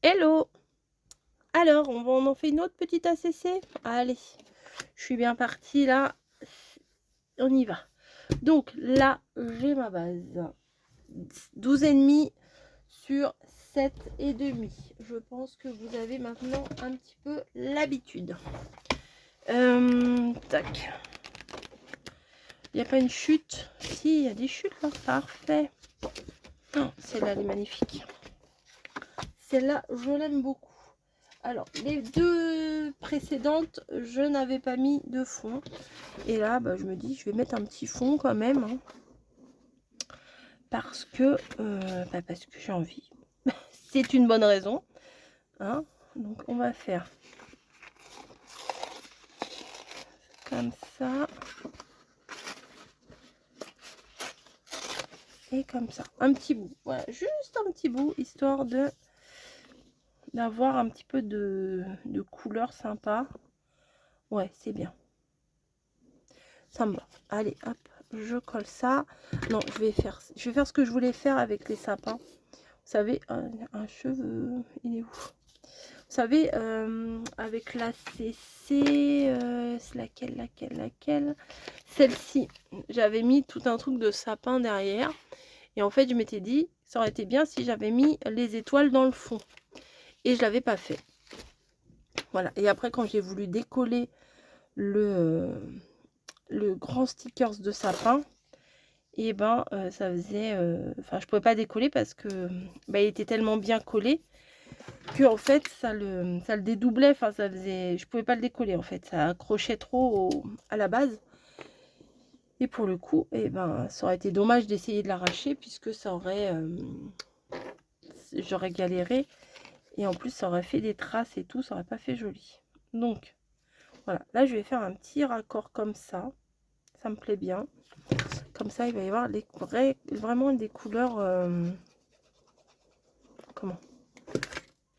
Hello! Alors, on en fait une autre petite ACC? Allez, je suis bien partie là, on y va. Donc là, j'ai ma base. 12,5 sur 7,5. Je pense que vous avez maintenant un petit peu l'habitude. Tac. Il n'y a pas une chute? Si, il y a des chutes là. Parfait. Oh, celle-là, elle est magnifique. Celle-là, je l'aime beaucoup. Alors, les deux précédentes, je n'avais pas mis de fond. Et là, bah, je me dis, je vais mettre un petit fond quand même. Hein, parce que j'ai envie. C'est une bonne raison. Hein, donc, on va faire comme ça. Et comme ça. Un petit bout. Voilà, juste un petit bout, histoire de d'avoir un petit peu de couleur sympa. Ouais, c'est bien. Ça me va. Allez, hop, je colle ça. Non, je vais faire ce que je voulais faire avec les sapins. Vous savez, un cheveu, il est où? Vous savez, avec la CC, c'est laquelle? Celle-ci, j'avais mis tout un truc de sapin derrière. Et en fait, je m'étais dit, ça aurait été bien si j'avais mis les étoiles dans le fond. Et je l'avais pas fait. Voilà. Et après, quand j'ai voulu décoller le grand stickers de sapin, et ben ça faisait... Enfin, je pouvais pas décoller parce que il était tellement bien collé que en fait, ça le dédoublait. Enfin, ça faisait... Je pouvais pas le décoller, en fait. Ça accrochait trop à la base. Et pour le coup, et ben ça aurait été dommage d'essayer de l'arracher puisque ça aurait... j'aurais galéré. Et en plus, ça aurait fait des traces et tout. Ça aurait pas fait joli. Donc, voilà. Là, je vais faire un petit raccord comme ça. Ça me plaît bien. Comme ça, il va y avoir vraiment des couleurs... comment?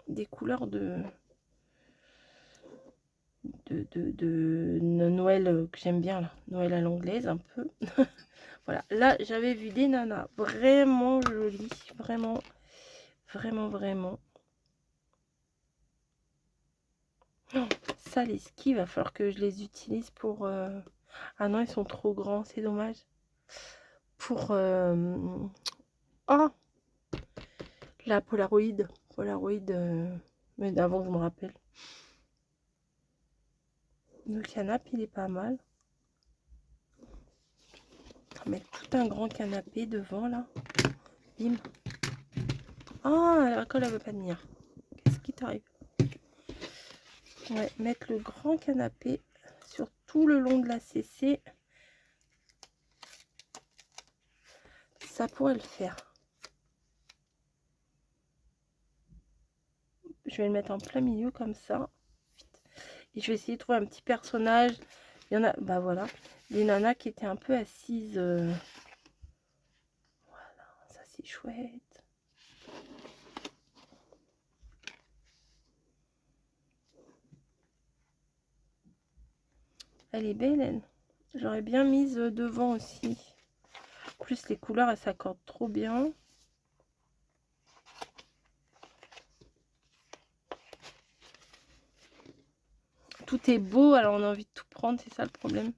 Des couleurs de Noël que j'aime bien, là. Noël à l'anglaise, un peu. Voilà. Là, j'avais vu des nanas vraiment jolies. Vraiment, vraiment, vraiment. Oh, ça, les skis, il va falloir que je les utilise pour... Ah non, ils sont trop grands, c'est dommage. Pour... Ah, la Polaroid. Mais d'avant, je me rappelle. Le canapé, il est pas mal. On va mettre tout un grand canapé devant, là. Bim. Ah, la colle, elle veut pas tenir. Qu'est-ce qui t'arrive? Ouais, mettre le grand canapé sur tout le long de la CC. Ça pourrait le faire. Je vais le mettre en plein milieu comme ça. Et je vais essayer de trouver un petit personnage. Il y en a, bah voilà, des nanas qui étaient un peu assises. Voilà, ça c'est chouette. Elle est belle, elle. J'aurais bien mise devant aussi. En plus, les couleurs, elles s'accordent trop bien. Tout est beau, alors on a envie de tout prendre, c'est ça le problème.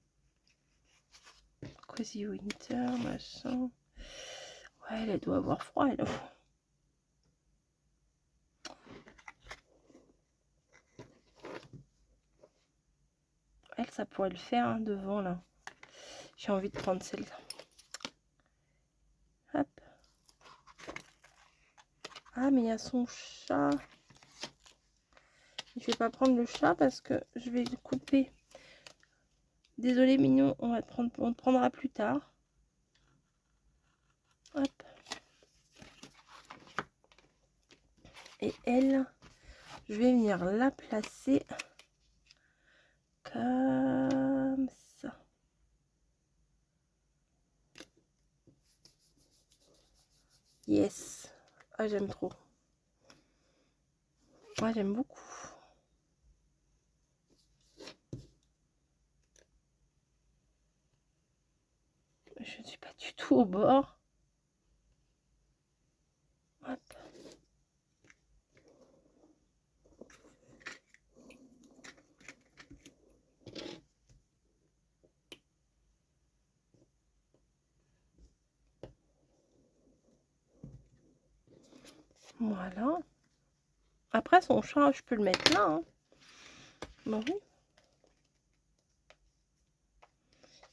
Cozy Winter, machin. Ouais, elle doit avoir froid, elle. Elle, ça pourrait le faire hein, devant, là. J'ai envie de prendre celle-là. Hop. Ah, mais il y a son chat. Je vais pas prendre le chat parce que je vais le couper. Désolé, mignon, on te prendra plus tard. Hop. Et elle, je vais venir la placer comme ça. Yes. Ah, j'aime trop. Moi, j'aime beaucoup. Je ne suis pas du tout au bord. Hop. Voilà. Après, son chat, je peux le mettre là. Hein. Bah oui.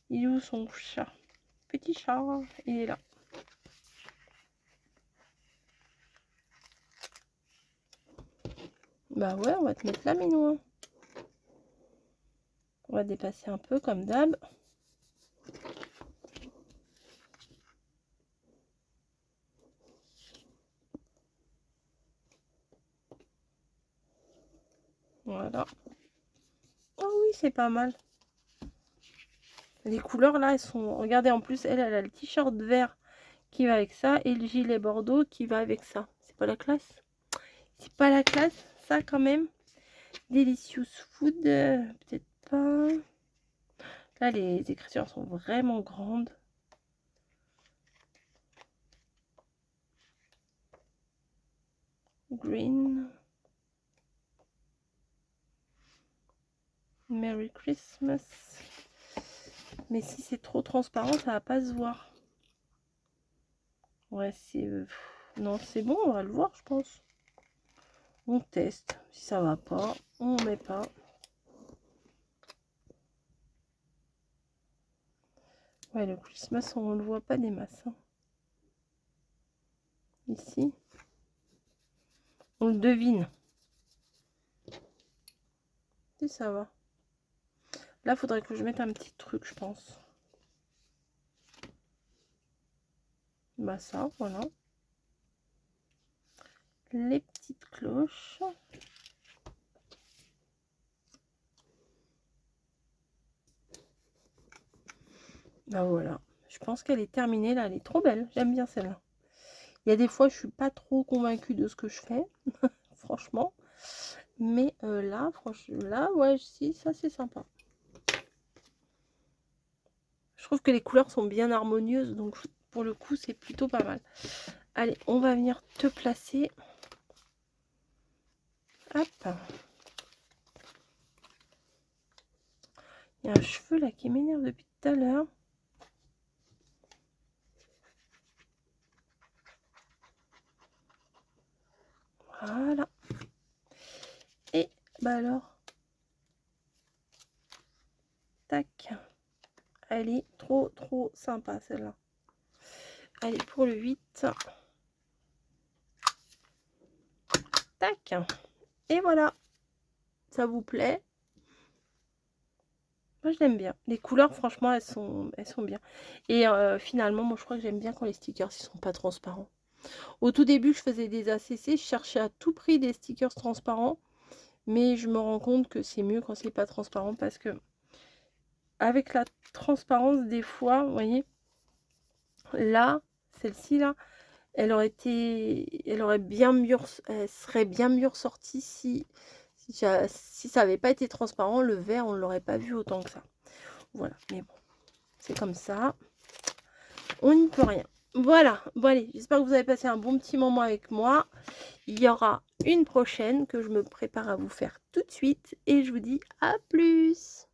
Il est où son chat? Petit chat, il est là. Bah ouais, on va te mettre là, Minou. On va dépasser un peu comme d'hab. Voilà. Oh oui, c'est pas mal. Les couleurs là, elles sont... Regardez, en plus, elle a le t-shirt vert qui va avec ça et le gilet bordeaux qui va avec ça. C'est pas la classe? C'est pas la classe, ça quand même. Delicious Food, peut-être pas. Là, les écritures sont vraiment grandes. Green. Merry Christmas. Mais si c'est trop transparent, ça va pas se voir. Ouais, c'est... non, c'est bon, on va le voir, je pense. On teste. Si ça va pas, on met pas. Ouais, le Christmas, on le voit pas des masses. Hein. Ici. On le devine. Si ça va. Là, il faudrait que je mette un petit truc, je pense. Bah ça, voilà. Les petites cloches. Bah voilà. Je pense qu'elle est terminée, là. Elle est trop belle. J'aime bien celle-là. Il y a des fois, je suis pas trop convaincue de ce que je fais. Franchement. Mais là, franchement, là, ouais, si, ça, c'est sympa. Je trouve que les couleurs sont bien harmonieuses. Donc, pour le coup, c'est plutôt pas mal. Allez, on va venir te placer. Hop. Il y a un cheveu là qui m'énerve depuis tout à l'heure. Voilà. Et bah alors. Tac. Elle est trop sympa celle-là. Allez, pour le 8. Tac. Et voilà. Ça vous plaît? Moi, je l'aime bien. Les couleurs, franchement, elles sont bien. Et finalement, moi, je crois que j'aime bien quand les stickers, ils sont pas transparents. Au tout début, je faisais des ACC. Je cherchais à tout prix des stickers transparents. Mais je me rends compte que c'est mieux quand c'est pas transparent. Parce que avec la transparence, des fois, vous voyez, là, celle-ci, là, elle serait bien mieux ressortie si ça n'avait pas été transparent. Le vert, on ne l'aurait pas vu autant que ça. Voilà, mais bon, c'est comme ça. On n'y peut rien. Voilà, bon allez, j'espère que vous avez passé un bon petit moment avec moi. Il y aura une prochaine que je me prépare à vous faire tout de suite. Et je vous dis à plus!